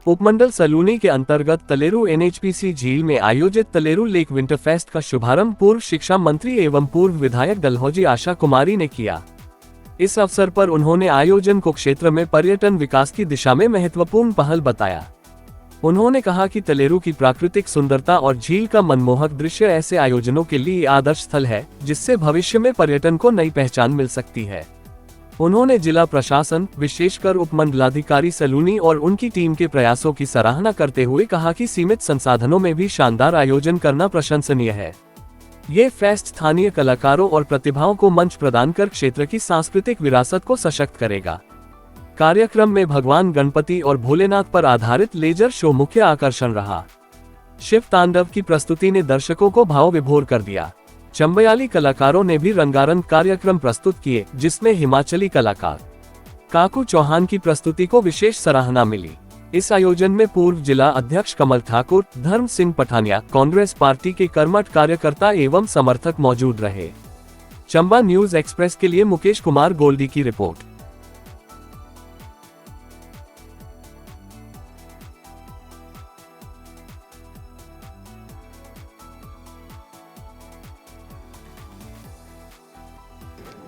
उपमंडल सलूनी के अंतर्गत तलेरू एनएचपीसी झील में आयोजित तलेरू लेक विंटर फेस्ट का शुभारंभ पूर्व शिक्षा मंत्री एवं पूर्व विधायक डलहौजी आशा कुमारी ने किया। इस अवसर पर उन्होंने आयोजन को क्षेत्र में पर्यटन विकास की दिशा में महत्वपूर्ण पहल बताया। उन्होंने कहा कि तलेरू की प्राकृतिक सुंदरता और झील का मनमोहक दृश्य ऐसे आयोजनों के लिए आदर्श स्थल है, जिससे भविष्य में पर्यटन को नई पहचान मिल सकती है। उन्होंने जिला प्रशासन, विशेषकर उपमंडलाधिकारी सलूनी और उनकी टीम के प्रयासों की सराहना करते हुए कहा कि सीमित संसाधनों में भी शानदार आयोजन करना प्रशंसनीय है। ये फेस्ट स्थानीय कलाकारों और प्रतिभाओं को मंच प्रदान कर क्षेत्र की सांस्कृतिक विरासत को सशक्त करेगा। कार्यक्रम में भगवान गणपति और भोलेनाथ पर आधारित लेजर शो मुख्य आकर्षण रहा। शिव तांडव की प्रस्तुति ने दर्शकों को भाव विभोर कर दिया। चंबयाली कलाकारों ने भी रंगारंग कार्यक्रम प्रस्तुत किए, जिसमें हिमाचली कलाकार काकू चौहान की प्रस्तुति को विशेष सराहना मिली। इस आयोजन में पूर्व जिला अध्यक्ष कमल ठाकुर, धर्म सिंह पठानिया, कांग्रेस पार्टी के कर्मठ कार्यकर्ता एवं समर्थक मौजूद रहे। चंबा न्यूज एक्सप्रेस के लिए मुकेश कुमार गोल्डी की रिपोर्ट।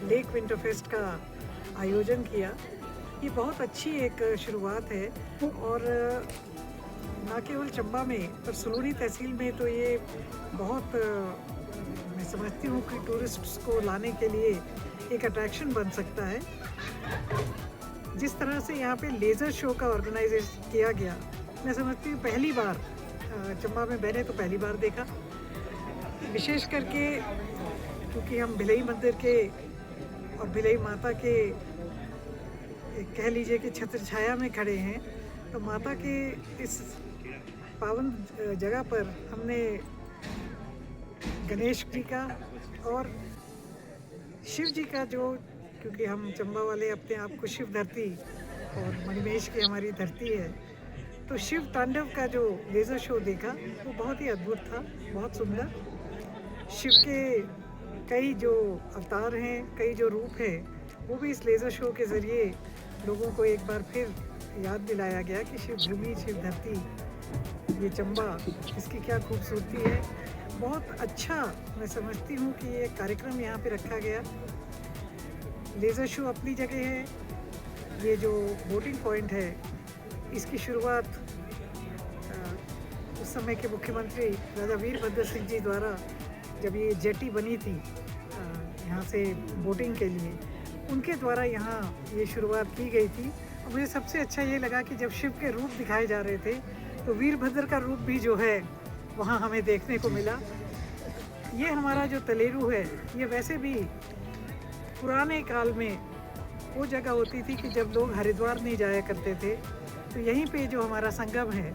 लेक विंटर फेस्ट का आयोजन किया, ये बहुत अच्छी एक शुरुआत है और न केवल चंबा में पर सलूनी तहसील में तो ये बहुत मैं समझती हूँ कि टूरिस्ट्स को लाने के लिए एक अट्रैक्शन बन सकता है। जिस तरह से यहाँ पे लेज़र शो का ऑर्गेनाइजेशन किया गया, मैं समझती हूँ पहली बार चंबा में मैंने तो पहली बार देखा। विशेष करके क्योंकि हम भिलई मंदिर के और भिलई माता के कह लीजिए कि छत्र छाया में खड़े हैं, तो माता के इस पावन जगह पर हमने गणेश जी का और शिव जी का, जो क्योंकि हम चंबा वाले अपने आप को शिव धरती और मणिमेश की हमारी धरती है, तो शिव तांडव का जो लेज़र शो देखा वो बहुत ही अद्भुत था, बहुत सुंदर। शिव के कई जो अवतार हैं, कई जो रूप हैं, वो भी इस लेज़र शो के ज़रिए लोगों को एक बार फिर याद दिलाया गया कि शिव भूमि, शिव धरती, ये चंबा, इसकी क्या खूबसूरती है। बहुत अच्छा मैं समझती हूँ कि ये कार्यक्रम यहाँ पे रखा गया। लेज़र शो अपनी जगह है, ये जो बोटिंग पॉइंट है, इसकी शुरुआत उस समय के मुख्यमंत्री राजा वीरभद्र सिंह जी द्वारा जब ये जेटी बनी थी यहाँ से बोटिंग के लिए, उनके द्वारा यहाँ ये शुरुआत की गई थी। और मुझे सबसे अच्छा ये लगा कि जब शिव के रूप दिखाए जा रहे थे तो वीरभद्र का रूप भी जो है वहाँ हमें देखने को मिला। ये हमारा जो तलेरू है, ये वैसे भी पुराने काल में वो जगह होती थी कि जब लोग हरिद्वार नहीं जाया करते थे, तो यहीं पे जो हमारा संगम है,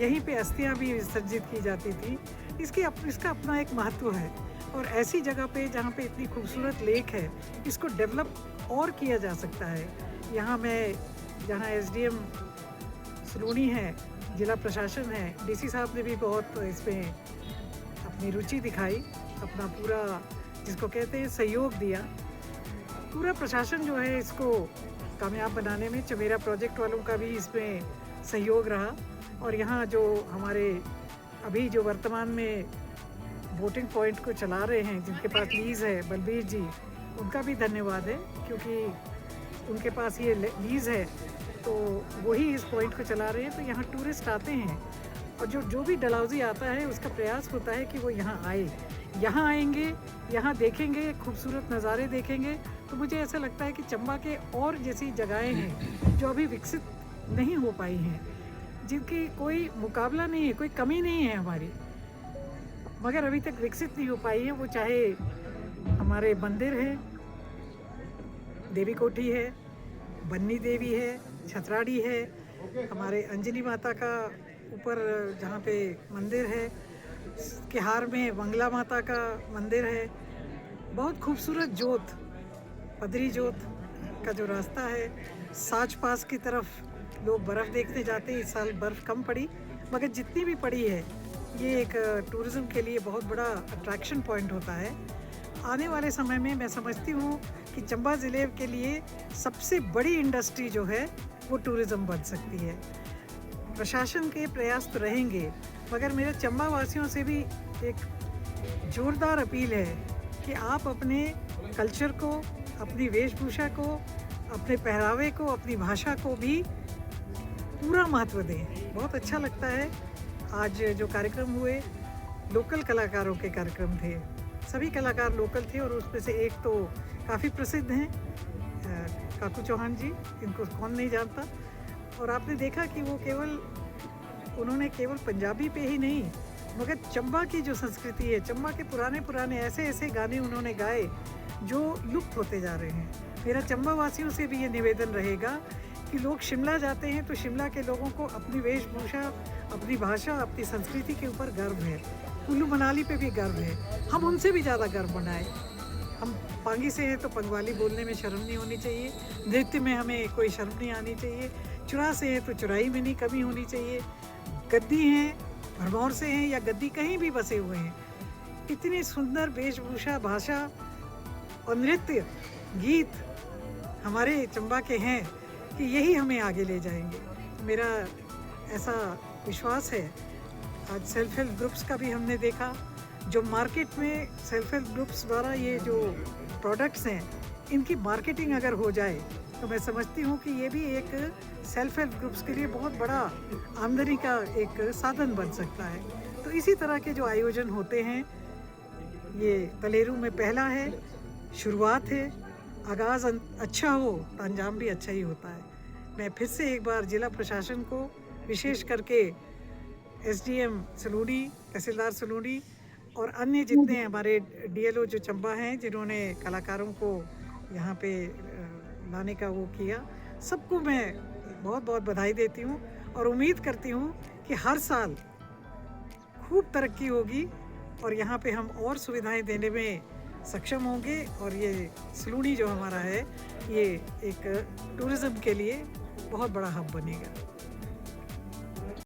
यहीं पे अस्थियाँ भी विसर्जित की जाती थी। इसका अपना एक महत्व है और ऐसी जगह पे जहाँ पे इतनी खूबसूरत लेक है, इसको डेवलप और किया जा सकता है। यहाँ जहाँ एसडीएम सलूनी है, जिला प्रशासन है, डीसी साहब ने भी बहुत इसमें अपनी रुचि दिखाई, अपना पूरा जिसको कहते हैं सहयोग दिया। पूरा प्रशासन जो है इसको कामयाब बनाने में चमेरा प्रोजेक्ट वालों का भी इसमें सहयोग रहा। और यहाँ जो हमारे अभी जो वर्तमान में बोटिंग पॉइंट को चला रहे हैं, जिनके पास लीज़ है, बलबीर जी, उनका भी धन्यवाद है, क्योंकि उनके पास ये लीज़ है तो वही इस पॉइंट को चला रहे हैं। तो यहाँ टूरिस्ट आते हैं और जो भी डलहौजी आता है उसका प्रयास होता है कि वो यहाँ आए, यहाँ आएंगे, यहाँ देखेंगे, खूबसूरत नज़ारे देखेंगे। तो मुझे ऐसा लगता है कि चंबा के और जैसी जगहें हैं जो अभी विकसित नहीं हो पाई हैं, जिनकी कोई मुकाबला नहीं है, कोई कमी नहीं है हमारी, मगर अभी तक विकसित नहीं हो पाई है। वो चाहे हमारे मंदिर है, देवी कोठी है, बन्नी देवी है, छतराड़ी है, हमारे अंजनी माता का ऊपर जहाँ पे मंदिर है, किहार में मंगला माता का मंदिर है। बहुत खूबसूरत जोत, पदरी जोत का जो रास्ता है, साच पास की तरफ लोग बर्फ़ देखने जाते हैं। इस साल बर्फ़ कम पड़ी, मगर जितनी भी पड़ी है ये एक टूरिज़्म के लिए बहुत बड़ा अट्रैक्शन पॉइंट होता है। आने वाले समय में मैं समझती हूँ कि चंबा ज़िले के लिए सबसे बड़ी इंडस्ट्री जो है वो टूरिज़्म बन सकती है। प्रशासन के प्रयास तो रहेंगे, मगर मेरे चंबा वासियों से भी एक जोरदार अपील है कि आप अपने कल्चर को, अपनी वेशभूषा को, अपने पहरावे को, अपनी भाषा को भी पूरा महत्व दें। बहुत अच्छा लगता है आज जो कार्यक्रम हुए, लोकल कलाकारों के कार्यक्रम थे, सभी कलाकार लोकल थे और उसमें से एक तो काफ़ी प्रसिद्ध हैं, काकू चौहान जी, इनको कौन नहीं जानता। और आपने देखा कि वो उन्होंने केवल पंजाबी पे ही नहीं, मगर चंबा की जो संस्कृति है, चंबा के पुराने ऐसे ऐसे गाने उन्होंने गाए जो लुप्त होते जा रहे हैं। मेरा चंबा वासियों से भी ये निवेदन रहेगा कि लोग शिमला जाते हैं तो शिमला के लोगों को अपनी वेशभूषा, अपनी भाषा, अपनी संस्कृति के ऊपर गर्व है। कुल्लू मनाली पे भी गर्व है, हम उनसे भी ज़्यादा गर्व मनाएं। हम पांगी से हैं तो पंगवाली बोलने में शर्म नहीं होनी चाहिए, नृत्य में हमें कोई शर्म नहीं आनी चाहिए। चुरा से हैं तो चुराई में नहीं कमी होनी चाहिए। गद्दी हैं, भरमौर से हैं या गद्दी कहीं भी बसे हुए हैं, इतनी सुंदर वेशभूषा, भाषा और नृत्य, गीत हमारे चंबा के हैं कि यही हमें आगे ले जाएंगे। मेरा ऐसा विश्वास है। आज सेल्फ हेल्प ग्रुप्स का भी हमने देखा, जो मार्केट में सेल्फ हेल्प ग्रुप्स द्वारा ये जो प्रोडक्ट्स हैं, इनकी मार्केटिंग अगर हो जाए तो मैं समझती हूँ कि ये भी एक सेल्फ हेल्प ग्रुप्स के लिए बहुत बड़ा आमदनी का एक साधन बन सकता है। तो इसी तरह के जो आयोजन होते हैं, ये तलेरू में पहला है, शुरुआत है। आगाज़ अच्छा हो तो अंजाम भी अच्छा ही होता है। मैं फिर से एक बार जिला प्रशासन को, विशेष करके एसडीएम सलूनी, तहसीलदार सलूनी और अन्य जितने हमारे डीएलओ जो चंबा हैं, जिन्होंने कलाकारों को यहाँ पे लाने का वो किया, सबको मैं बहुत बहुत बधाई देती हूँ और उम्मीद करती हूँ कि हर साल खूब तरक्की होगी और यहाँ पे हम और सुविधाएं देने में सक्षम होंगे और ये सलूनी जो हमारा है, ये एक टूरिज़्म के लिए बहुत बड़ा हब बनेगा।